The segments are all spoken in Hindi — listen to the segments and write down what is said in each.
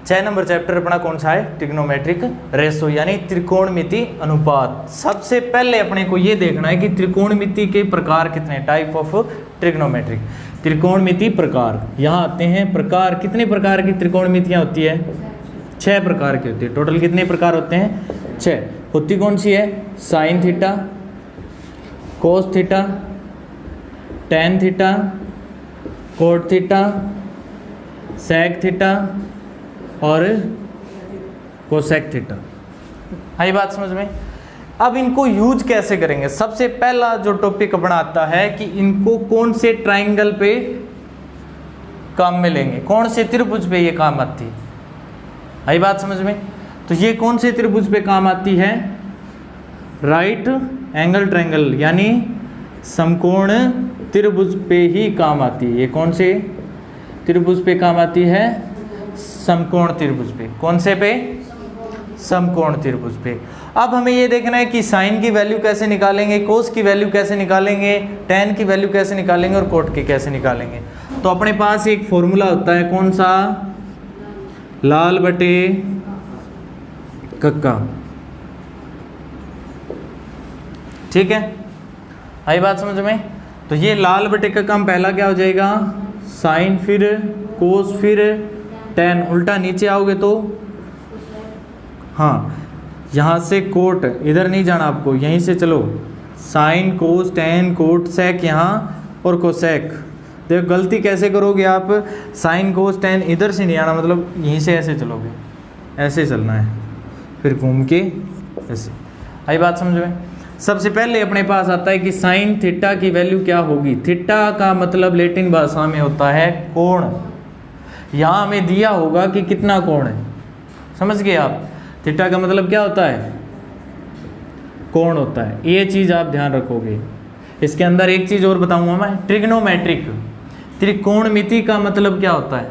6 नंबर चैप्टर अपना कौन सा है? ट्रिग्नोमेट्रिक रेशो यानी त्रिकोणमिति अनुपात। सबसे पहले अपने को ये देखना है कि त्रिकोणमिति के प्रकार कितने, टाइप ऑफ ट्रिग्नोमेट्रिक, त्रिकोणमिति प्रकार। यहाँ आते हैं प्रकार, कितने प्रकार की त्रिकोणमितियाँ होती है? 6 प्रकार की होती है। टोटल कितने प्रकार होते हैं? 6। होती कौन सी है? Sine theta, cos theta, tan theta, cot theta, sec theta और कोसेक थीटा। आई बात समझ में? अब इनको यूज कैसे करेंगे? सबसे पहला जो टॉपिक अपना आता है कि इनको कौन से ट्राइंगल पे काम में लेंगे, कौन से त्रिभुज पे ये काम आती है। आई बात समझ में? तो ये कौन से त्रिभुज पे काम आती है? राइट एंगल ट्राइंगल यानी समकोण त्रिभुज पे ही काम आती है। ये कौन से त्रिभुज पे काम आती है? समकोण त्रिभुज पे। कौन से पे? समकोण त्रिभुज पे। अब हमें ये देखना है कि साइन की वैल्यू कैसे निकालेंगे, कोस की वैल्यू कैसे निकालेंगे, टेन की वैल्यू कैसे निकालेंगे और कोट की कैसे निकालेंगे। तो अपने पास एक फॉर्मूला होता है, कौन सा? लाल बटे कक्का। ठीक है, आई बात समझ में? तो ये लाल बटे कक्का में पहला क्या हो जाएगा? साइन, फिर कोस, फिर टेन। उल्टा नीचे आओगे तो हाँ, यहाँ से कोट, इधर नहीं जाना आपको, यहीं से चलो। साइन, कोस, टेन, कोट, सेक यहाँ और कोसेक। देखो गलती कैसे करोगे आप? साइन, कोस, टेन इधर से नहीं आना, मतलब यहीं से ऐसे चलोगे, ऐसे चलना है, फिर घूम के ऐसे। आई बात समझ में? सबसे पहले अपने पास आता है कि साइन थीटा की वैल्यू क्या होगी। थीटा का मतलब लैटिन भाषा में होता है कोण। यहाँ हमें दिया होगा कि कितना कोण है, समझ गए आप? थीटा का मतलब क्या होता है? कोण होता है। ये चीज़ आप ध्यान रखोगे। इसके अंदर एक चीज़ और बताऊंगा मैं, ट्रिग्नोमेट्रिक, त्रिकोणमिति का मतलब क्या होता है?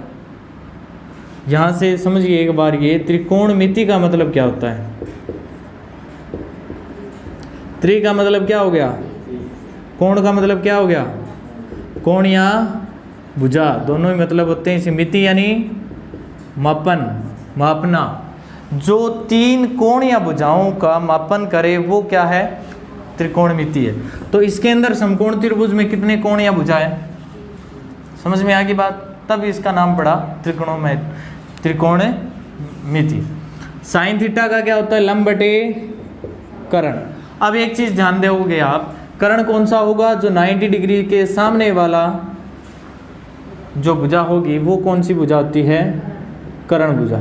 यहाँ से समझिए एक बार, ये त्रिकोणमिति का मतलब क्या होता है? त्रि का मतलब क्या हो गया? कोण का मतलब क्या हो गया? कोण या भुजा, दोनों ही मतलब होते हैं। मिति यानी मापन, मापना। जो 3 कोण या भुजाओं का मापन करे वो क्या है? त्रिकोणमिति है। तो इसके अंदर समकोण त्रिभुज में कितने कोण या भुजा है? समझ में आ गई बात? तब इसका नाम पड़ा त्रिकोणमिति। साइन थीटा का क्या होता है? लंब बटे कर्ण। अब एक चीज ध्यान दोगे आप, कर्ण कौन सा होगा? जो 90 डिग्री के सामने वाला जो भुजा होगी वो कौन सी भुजा होती है? कर्ण भुजा।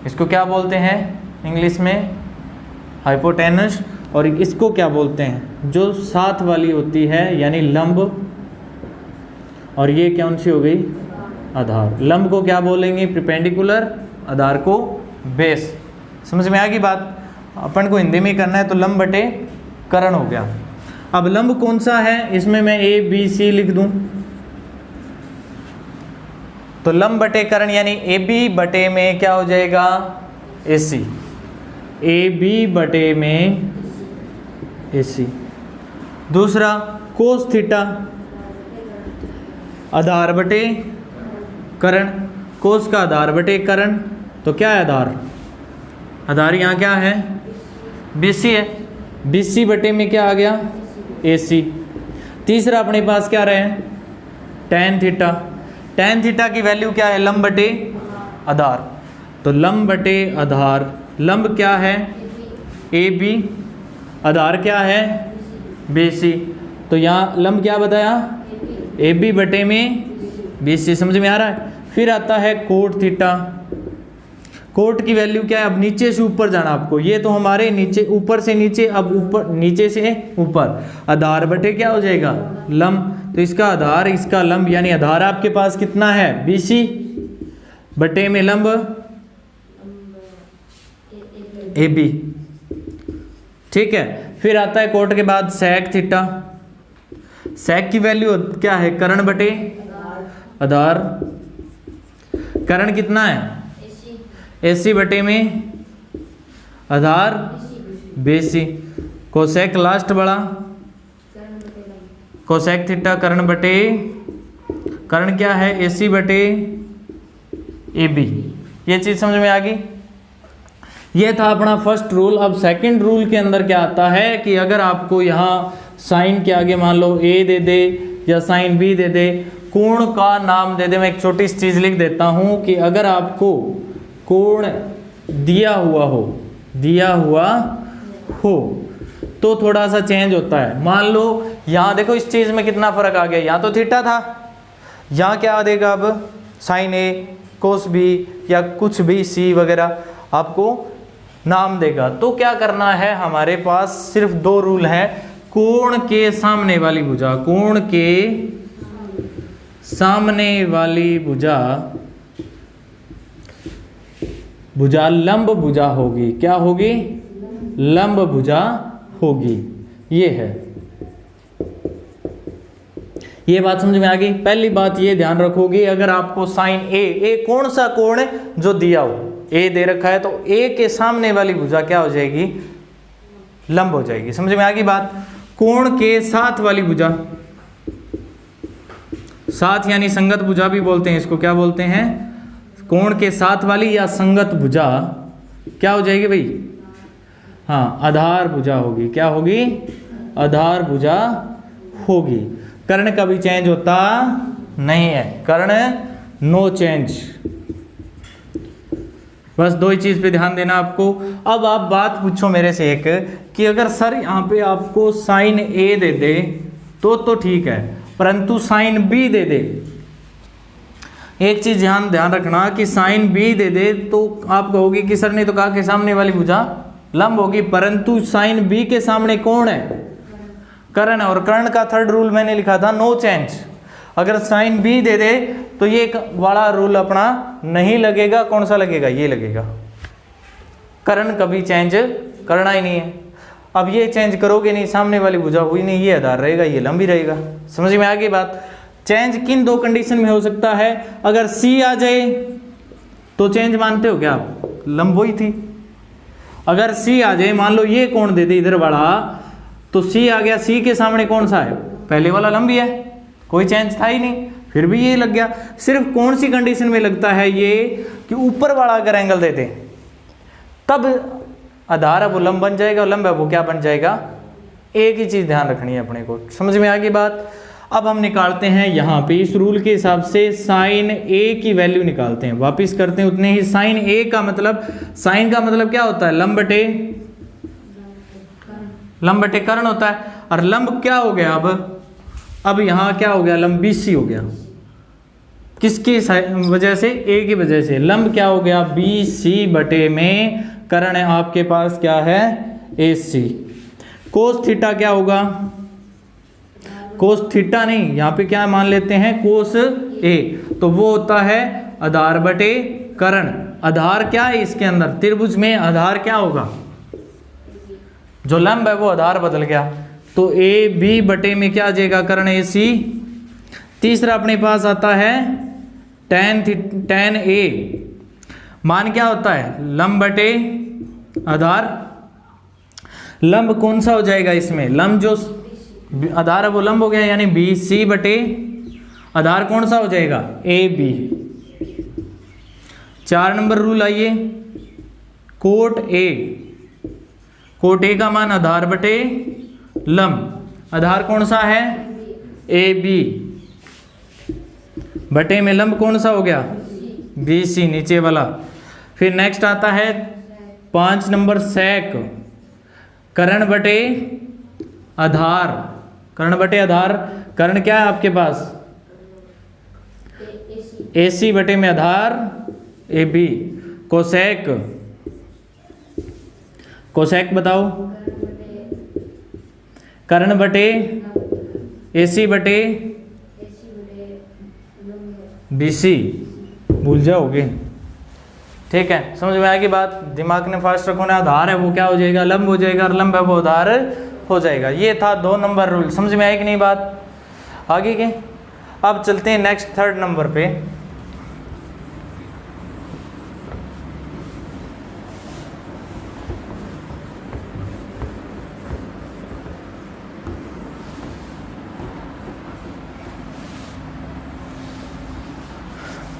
इसको क्या बोलते हैं इंग्लिश में? हाइपोटेनस। और इसको क्या बोलते हैं? जो साथ वाली होती है यानी लंब। और ये कौन सी हो गई? आधार। लंब को क्या बोलेंगे? परपेंडिकुलर, आधार को बेस। समझ में आ गई बात? अपन को हिंदी में करना है तो लंब बटे कर्ण हो गया। अब लंब कौन सा है? इसमें मैं ए बी सी लिख दूं तो लंब बटे कर्ण यानी ए बी बटे में क्या हो जाएगा? ए सी। ए बी बटे में ए सी। दूसरा कोस थीटा, आधार बटे कर्ण। कोस का आधार बटे कर्ण, तो क्या है आधार? आधार यहाँ क्या है? BC है। BC बटे में क्या आ गया? AC। तीसरा अपने पास क्या रहे? Tan theta. टेन थीटा की वैल्यू क्या है? लंब बटे आधार। तो लंब बटे आधार, लंब क्या है? AB, आधार क्या है? BC। तो यहाँ लंब क्या बताया? AB बटे में BC। समझ में आ रहा है? फिर आता है कोट थीटा। कोट की वैल्यू क्या है? अब नीचे से ऊपर जाना आपको, ये तो हमारे नीचे, ऊपर से नीचे, अब ऊपर, नीचे से ऊपर। आधार बटे क्या हो जाएगा? लंब। तो इसका आधार, इसका लंब, यानी आधार आपके पास कितना है? BC बटे में लंब AB। ठीक है। फिर आता है कोट के बाद सेक थीटा। सेक की वैल्यू क्या है? कर्ण बटे आधार। कर्ण कितना है? AC बटे में आधार BC। कोसेक लास्ट बड़ा, कोसेक थीटा कर्ण बटे, कर्ण क्या है? AC बटे AB। ये चीज समझ में आ गई। ये था अपना फर्स्ट रूल। अब सेकंड रूल के अंदर क्या आता है कि अगर आपको यहाँ साइन के आगे मान लो ए दे दे या साइन बी दे दे, कोण का नाम दे दे, मैं एक छोटी सी चीज लिख देता हूं कि अगर आपको कोण दिया हुआ हो तो थोड़ा सा चेंज होता है। मान लो यहाँ देखो इस चीज में कितना फर्क आ गया, यहाँ तो थीटा था, यहाँ क्या देगा अब साइन ए कोस बी या कुछ भी सी वगैरह आपको नाम देगा। तो क्या करना है, हमारे पास सिर्फ दो रूल है। कोण के सामने वाली भुजा, कोण के सामने वाली भुजा लंब भुजा होगी। क्या होगी? लंब भुजा होगी। ये है, ये बात समझ में आ गई। पहली बात ये ध्यान रखोगे, अगर आपको साइन ए कौन सा कोण जो दिया हो, ए दे रखा है, तो ए के सामने वाली भुजा क्या हो जाएगी? लंब हो जाएगी। समझ में आ गई बात। कोण के साथ वाली भुजा, साथ यानी संगत भुजा भी बोलते हैं इसको, क्या बोलते हैं? कोण के साथ वाली या संगत भुजा क्या हो जाएगी भाई? हाँ, आधार भुजा होगी। क्या होगी? आधार भुजा होगी। कर्ण कभी चेंज होता नहीं है, कर्ण नो चेंज। बस दो ही चीज पे ध्यान देना आपको। अब आप बात पूछो मेरे से एक कि अगर सर यहाँ पे आपको साइन ए दे दे तो ठीक है, परंतु साइन बी दे दे, एक चीज ध्यान रखना कि साइन बी दे दे तो आप कहोगे कि सर ने तो कहा कि सामने वाली भुजा लंब होगी, परंतु साइन बी के सामने कौन है? कर्ण। और कर्ण का थर्ड रूल मैंने लिखा था नो चेंज। अगर साइन बी दे दे तो ये वाला रूल अपना नहीं लगेगा। कौन सा लगेगा? ये लगेगा। कर्ण कभी चेंज करना ही नहीं है। अब ये चेंज करोगे नहीं, सामने वाली भुजा हुई नहीं, ये आधार रहेगा, ये लंबी रहेगा। समझ में आ गई बात। चेंज किन दो कंडीशन में हो सकता है? अगर सी आ जाए तो चेंज मानते हो क्या आप? लंब हुई थी। अगर सी आ जाए, मान लो ये कोण दे दे इधर वाला, तो सी आ गया, सी के सामने कौन सा है? पहले वाला लंबी है, कोई चेंज था ही नहीं, फिर भी ये लग गया। सिर्फ कौन सी कंडीशन में लगता है ये कि ऊपर वाला अगर एंगल देते तब आधार है वो लंब बन जाएगा, और लंब है वो क्या बन जाएगा? एक ही चीज ध्यान रखनी है अपने को। समझ में आ गई बात। अब हम निकालते हैं यहाँ पे इस रूल के हिसाब से साइन ए की वैल्यू निकालते हैं। वापिस करते हैं उतने ही। साइन ए का मतलब, साइन का मतलब क्या होता है? लंब बटे कर्ण होता है। और लंब क्या हो गया अब यहाँ क्या हो गया? लंब BC हो गया। किसकी वजह से? ए की वजह से। लंब क्या हो गया? BC बटे में कर्ण है आपके पास क्या है? AC। कोस थीटा क्या होगा? कोस थीटा नहीं, यहाँ पे क्या मान लेते हैं? कोस A। तो वो होता है आधार बटे कर्ण। आधार क्या है इसके अंदर? त्रिभुज में आधार क्या होगा? जो लंब है वो आधार बदल गया, तो AB बटे में क्या आ जाएगा? कर्ण AC। तीसरा अपने पास आता है tan A। मान क्या होता है? लंब बटे आधार। लंब कौन सा हो जाएगा इसमें? लंब जो आधार है वो लंब हो गया, यानी BC बटे आधार कौन सा हो जाएगा? AB। 4 नंबर रूल आइए, कोट A का मान आधार बटे लंब। आधार कौन सा है? AB बटे में लंब कौन सा हो गया? BC, नीचे वाला। फिर नेक्स्ट आता है 5 नंबर सेक, कर्ण बटे आधार। कर्ण बटे आधार, कर्ण क्या है आपके पास? AC बटे में आधार AB। कोसेक बताओ। कर्ण बटे AC बटे BC, भूल जाओगे। ठीक है, समझ में आएगी बात। दिमाग ने फास्ट रखो ना। आधार है वो क्या हो जाएगा? लंब हो जाएगा, और लंब है वो आधार हो जाएगा। ये था 2 नंबर रूल। समझ में आई कि नहीं बात? आगे के अब चलते हैं नेक्स्ट 3rd नंबर पे।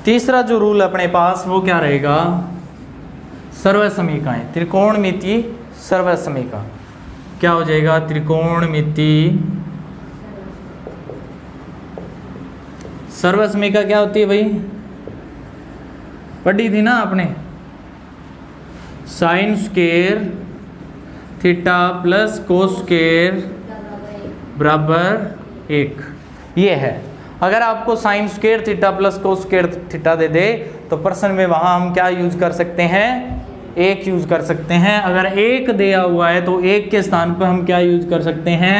तीसरा जो रूल अपने पास वो क्या रहेगा, सर्वसमीकाएं, त्रिकोणमिति सर्वसमीका। क्या हो जाएगा, त्रिकोणमिति सर्वसमीका क्या होती है भाई, पढ़ी थी ना आपने, sine square theta plus cos square बराबर 1। ये है, अगर आपको sine square theta plus cos square theta दे दे तो प्रश्न में वहां हम क्या यूज कर सकते हैं, 1 यूज कर सकते हैं। अगर 1 दिया हुआ है तो 1 के स्थान पर हम क्या यूज कर सकते हैं,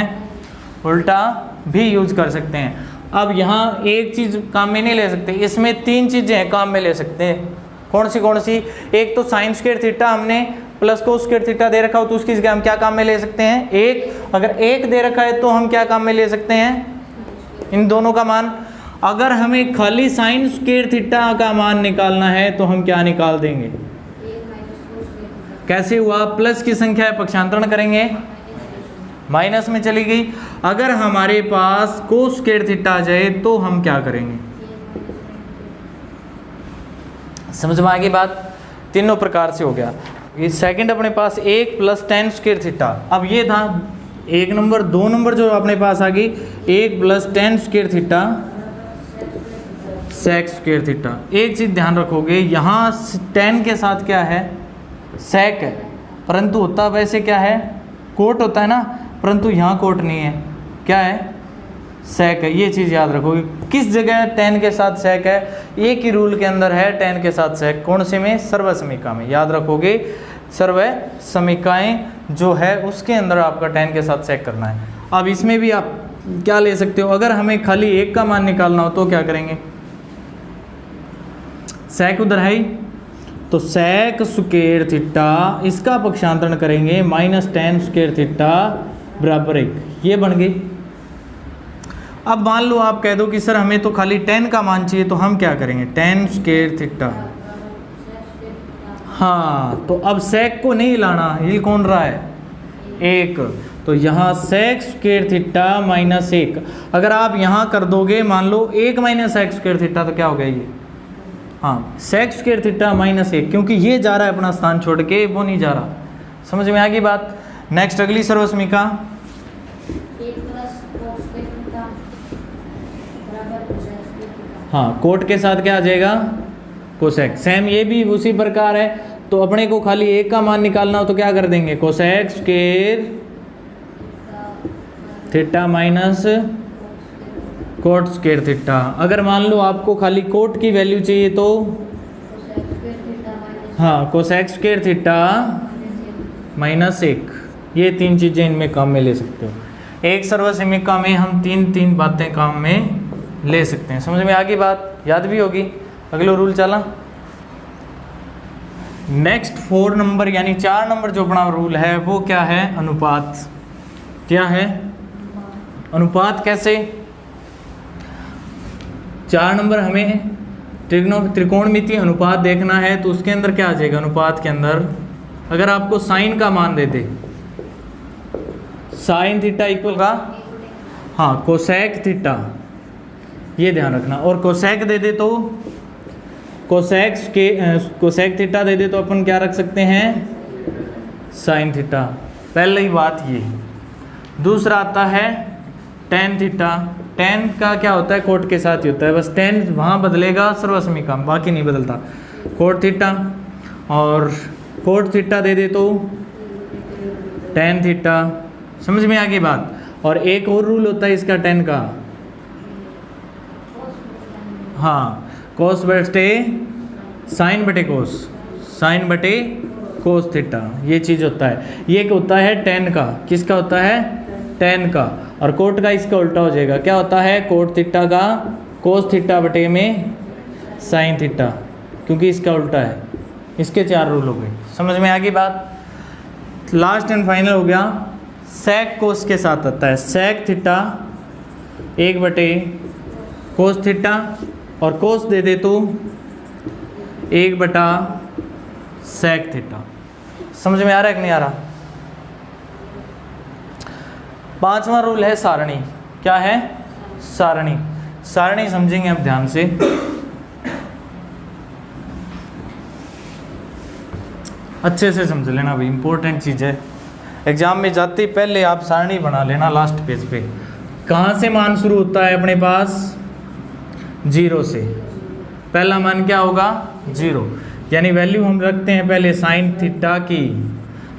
उल्टा भी यूज कर सकते हैं। अब यहाँ एक चीज काम में नहीं ले सकते, इसमें 3 चीजें काम में ले सकते हैं। कौन सी? एक तो साइन स्क्वायर थीटा हमने प्लस कोस स्क्वायर थीटा दे रखा हो तो उसकी जगह हम क्या काम में ले सकते हैं, 1। अगर 1 दे रखा है तो हम क्या काम में ले सकते हैं, इन दोनों का मान। अगर हमें खाली साइन स्क्वायर थीटा का मान निकालना है तो हम क्या निकाल देंगे, कैसे हुआ, प्लस की संख्या है पक्षांतरण करेंगे, माइनस में चली गई। अगर हमारे पास कोस स्क्वायर थीटा आ जाए तो हम क्या करेंगे, समझ में आ गई बात। तीनों प्रकार से हो गया। ये सेकंड अपने पास 1 + tan स्क्वायर थीटा। अब ये था 1 नंबर। 2 नंबर जो अपने पास आ गई 1 + tan square theta sec square theta. एक चीज ध्यान रखोगे, यहाँ tan के साथ क्या है, sec है, परंतु होता वैसे क्या है, कोट होता है ना, परंतु यहाँ कोट नहीं है, क्या है, sec है। ये चीज़ याद रखोगे, किस जगह tan के साथ sec है, एक ही रूल के अंदर है tan के साथ sec। कौन से में, सर्वसमीका में। याद रखोगे, सर्वसमीकाएं जो है उसके अंदर आपका tan के साथ sec करना है। अब इसमें भी आप क्या ले सकते हो, अगर हमें खाली 1 का मान निकालना हो तो क्या करेंगे, sec उधर है ही, तो sec स्क्वायर थीटा इसका पक्षांतरण करेंगे -tan स्क्वायर थीटा बराबर 1। ये बन गई। अब मान लो आप कह दो कि सर हमें तो खाली tan का मान चाहिए, तो हम क्या करेंगे, tan स्क्वायर थीटा। हाँ, तो अब sec को नहीं लाना, ये कौन रहा है, 1, तो यहाँ sec स्क्वायर थीटा -1। अगर आप यहाँ कर दोगे, मान लो 1 - sec स्क्वायर थीटा, तो क्या हो गया ये, हाँ sec स्क्वायर थीटा -1, क्योंकि ये जा रहा है अपना स्थान छोड़ के, वो नहीं जा रहा। समझ में आ गई बात। नेक्स्ट अगली सर्वसमीका, हाँ कोट के साथ क्या आ जाएगा, कोसेक। सेम ये भी उसी प्रकार है, तो अपने को खाली 1 का मान निकालना हो तो क्या कर देंगे, cosec square theta minus cot square theta. अगर मान लो आपको खाली कोट की वैल्यू चाहिए तो हाँ कोसेक स्क्वायर थीटा -1। ये 3 चीज़ें इनमें काम में ले सकते हो। एक सर्वसमीका में हम 3 बातें काम में ले सकते हैं। समझ में आ गई बात, याद भी होगी। अगला रूल चला। नेक्स्ट 4 नंबर यानी 4 नंबर जो अपना रूल है वो क्या है, अनुपात। क्या है, अनुपात। कैसे, 4 नंबर हमें त्रिकोणमिति अनुपात देखना है, तो उसके अंदर क्या आ जाएगा, अनुपात के अंदर अगर आपको साइन का मान दे दे, साइन थीटा इक्वल का हाँ कोसेक थीटा, ये ध्यान रखना। और कोसेक दे दे तो कोसेक थीटा दे दे तो अपन क्या रख सकते हैं, साइन थीटा। पहले ही बात ये। दूसरा आता है टेन थीटा। टेन का क्या होता है, कोट के साथ ही होता है, बस टेन वहाँ बदलेगा सर्वसमीका में, बाकी नहीं बदलता। कोट थीटा और कोट थीटा दे दे तो टेन थीटा। समझ में आ गई बात। और एक और रूल होता है इसका टेन का, हाँ कोस बटे साइन बटे कोस, साइन बटे कोस थीटा, ये चीज़ होता है। ये होता है टेन का, किसका होता है, टेन का। और कोट का इसका उल्टा हो जाएगा, क्या होता है, कोट थीटा का कोस थीटा बटे में साइन थीटा, क्योंकि इसका उल्टा है। इसके 4 रूल हो गए। समझ में आ गई बात। लास्ट एंड फाइनल हो गया, सेक कोस के साथ आता है। सेक थीटा 1 बटे कोस थीटा, और कोस दे दे तो 1 बटा सेक थीटा। समझ में आ रहा है कि नहीं आ रहा। 5वां रूल है सारणी। क्या है, सारणी। सारणी समझेंगे अब ध्यान से। अच्छे से समझ लेना भाई, इंपॉर्टेंट चीज़ है। एग्जाम में जाते ही पहले आप सारणी बना लेना लास्ट पेज पे। कहाँ से मान शुरू होता है अपने पास? 0 से। पहला मान क्या होगा? 0, यानी वैल्यू हम रखते हैं पहले साइन थीटा की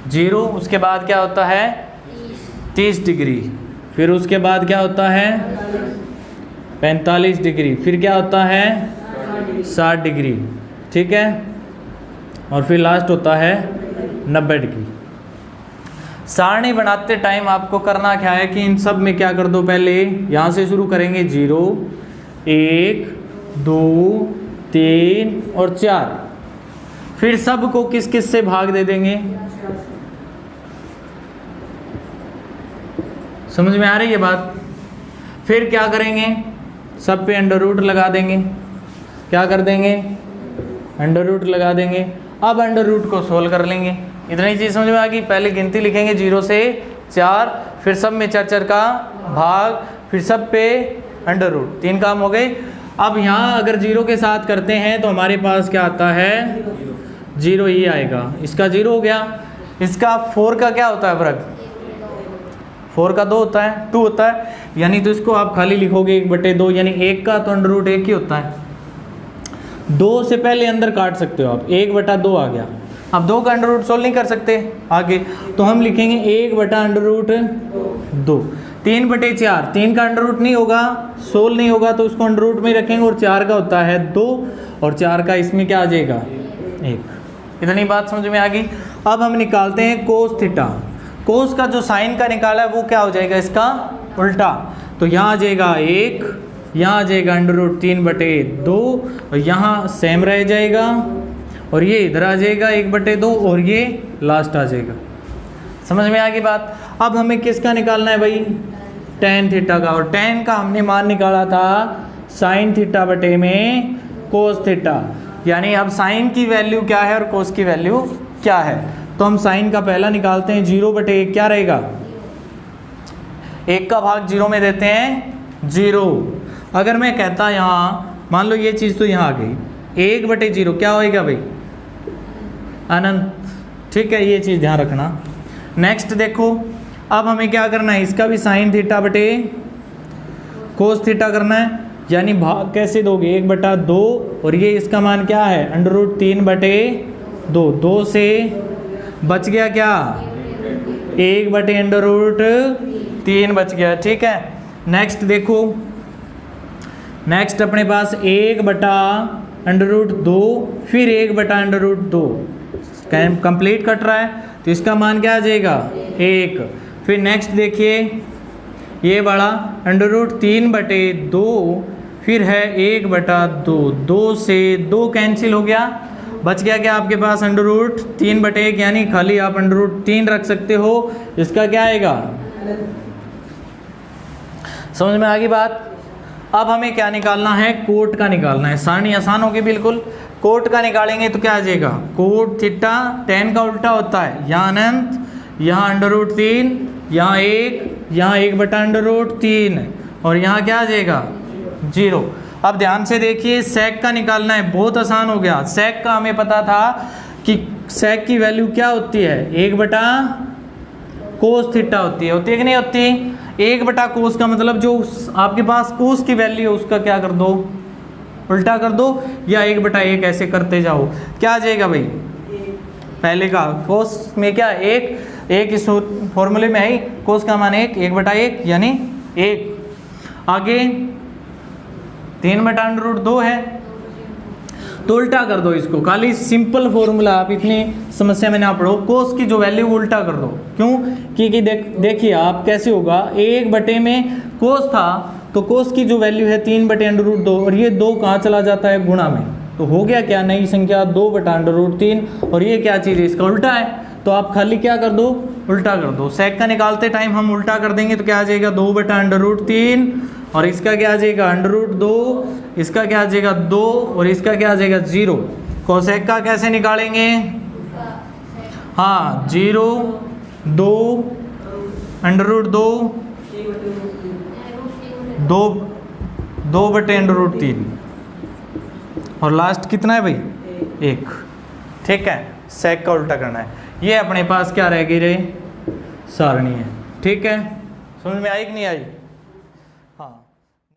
0, उसके बाद क्या होता है 30 डिग्री, फिर उसके बाद क्या होता है 45 डिग्री, फिर क्या होता है 60 डिग्री, ठीक है, और फिर लास्ट होता है 90 डिग्री। सारणी बनाते टाइम आपको करना क्या है कि इन सब में क्या कर दो, पहले यहाँ से शुरू करेंगे 0, 1, 2, 3 और 4, फिर सब को किस किस से भाग दे देंगे। समझ में आ रही है बात? फिर क्या करेंगे, सब पे अंडर रूट लगा देंगे। क्या कर देंगे? अंडर रूट लगा देंगे। अब अंडर रूट को सोल्व कर लेंगे। इतनी चीज़ समझ में आ गई। पहले गिनती लिखेंगे 0 से 4, फिर सब में 4 का भाग, फिर सब पे अंडर रूट, 3 काम हो गए। अब यहाँ अगर 0 के साथ करते हैं तो हमारे पास क्या आता है 0 ही आएगा। इसका 0 हो गया। इसका 4 का क्या होता है फर्क? 4 का 2 होता है, 2 होता है, यानी तो इसको आप खाली लिखोगे 1/2, यानी 1 का तो अंडर रूट 1 ही होता है। 2 से पहले अंदर काट सकते हो आप, 1/2 आ गया। अब 2 का अंडर रूट सोल्व नहीं कर सकते आगे, तो हम लिखेंगे 1/√2। 3/4, 3 का अंडर रूट नहीं होगा, सोल्व नहीं होगा, तो उसको अंडर रूट में रखेंगे, और 4 का होता है 2, और 4 का इसमें क्या आ जाएगा 1। इतनी बात समझ में आ गई। अब हम निकालते हैं कोस थीटा। कोस का जो साइन का निकाला है वो क्या हो जाएगा, इसका उल्टा। तो यहाँ आ जाएगा 1, यहाँ आ जाएगा अंडर√3/2, और यहाँ सेम रह जाएगा, और ये इधर आ जाएगा 1/2, और ये लास्ट आ जाएगा। समझ में आ गई बात? अब हमें किसका निकालना है भाई? tan थीटा का। और tan का हमने मान निकाला था sin थीटा बटे में cos थीटा, यानी अब sin की वैल्यू क्या है और cos की वैल्यू क्या है। तो हम sin का पहला निकालते हैं, 0/1 क्या रहेगा, 1 का भाग 0 में देते हैं 0। अगर मैं कहता यहाँ, मान लो ये चीज़ तो यहाँ आ गई, 1/0 क्या होएगा भाई, अनंत। ठीक है, ये चीज़ ध्यान रखना। नेक्स्ट देखो, अब हमें क्या करना है, इसका भी sin थीटा बटे cos थीटा करना है, यानी भाग कैसे दोगे 1/2, और ये इसका मान क्या है अंडर√3/2। 2 से बच गया क्या 1/√3 बच गया। ठीक है, नेक्स्ट देखो, नेक्स्ट अपने पास 1/√2, फिर 1/√2 कंप्लीट कट रहा है, तो इसका मान क्या आ जाएगा 1। फिर नेक्स्ट देखिए, ये बड़ा अंडर√3/2, फिर है 1/2। 2 से 2 कैंसिल हो गया, बच गया क्या आपके पास अंडर√3/1, यानी खाली आप अंडर√3 रख सकते हो। इसका क्या आएगा, समझ में आ गई बात? अब हमें क्या निकालना है, कोट का निकालना है। सारणी आसान होगी बिल्कुल। कोट का निकालेंगे तो क्या आ जाएगा, कोट थीटा tan का उल्टा होता है, यहाँ अनंत, यहाँ अंडर√3, यहाँ 1, यहाँ 1/√3, और यहाँ क्या आ जाएगा 0। अब ध्यान से देखिए, सेक का निकालना है, बहुत आसान हो गया। सेक का हमें पता था कि सेक की वैल्यू क्या होती है, 1/cos थीटा होती है कि नहीं होती? 1/cos का मतलब जो आपके पास cos की वैल्यू है उसका क्या कर दो, उल्टा कर दो, या 1/1 ऐसे करते जाओ। क्या आ जाएगा भाई, पहले का cos में क्या 1 इस फॉर्मूले में है, cos का मान 1/1 यानी 1। आगे 3/√2 है, तो उल्टा कर दो इसको। खाली सिंपल फॉर्मूला, आप इतनी समस्या में ना पढ़ो। कोस की जो वैल्यू उल्टा कर दो, क्यों? क्योंकि देखिए आप कैसे होगा, 1 में कोस था, तो कोस की जो वैल्यू है 3/√2, और ये 2 कहाँ चला जाता है, गुणा में, तो हो गया क्या नई संख्या 2/√3, और ये क्या चीज़ है, इसका उल्टा है। तो आप खाली क्या कर दो, उल्टा कर दो। सेक का निकालते टाइम हम उल्टा कर देंगे, तो क्या आ जाएगा 2/√3, और इसका क्या आ जाएगा अंडर√2, इसका क्या आ जाएगा 2, और इसका क्या आ जाएगा 0। कोसेक का कैसे निकालेंगे, हाँ 0, 2, अंडर√2, 2/√3, और लास्ट कितना है भाई 1। ठीक है, सेक का उल्टा करना है। ये अपने पास क्या रह गई रे, सारणी है। ठीक है, समझ में आई कि नहीं आई? हाँ।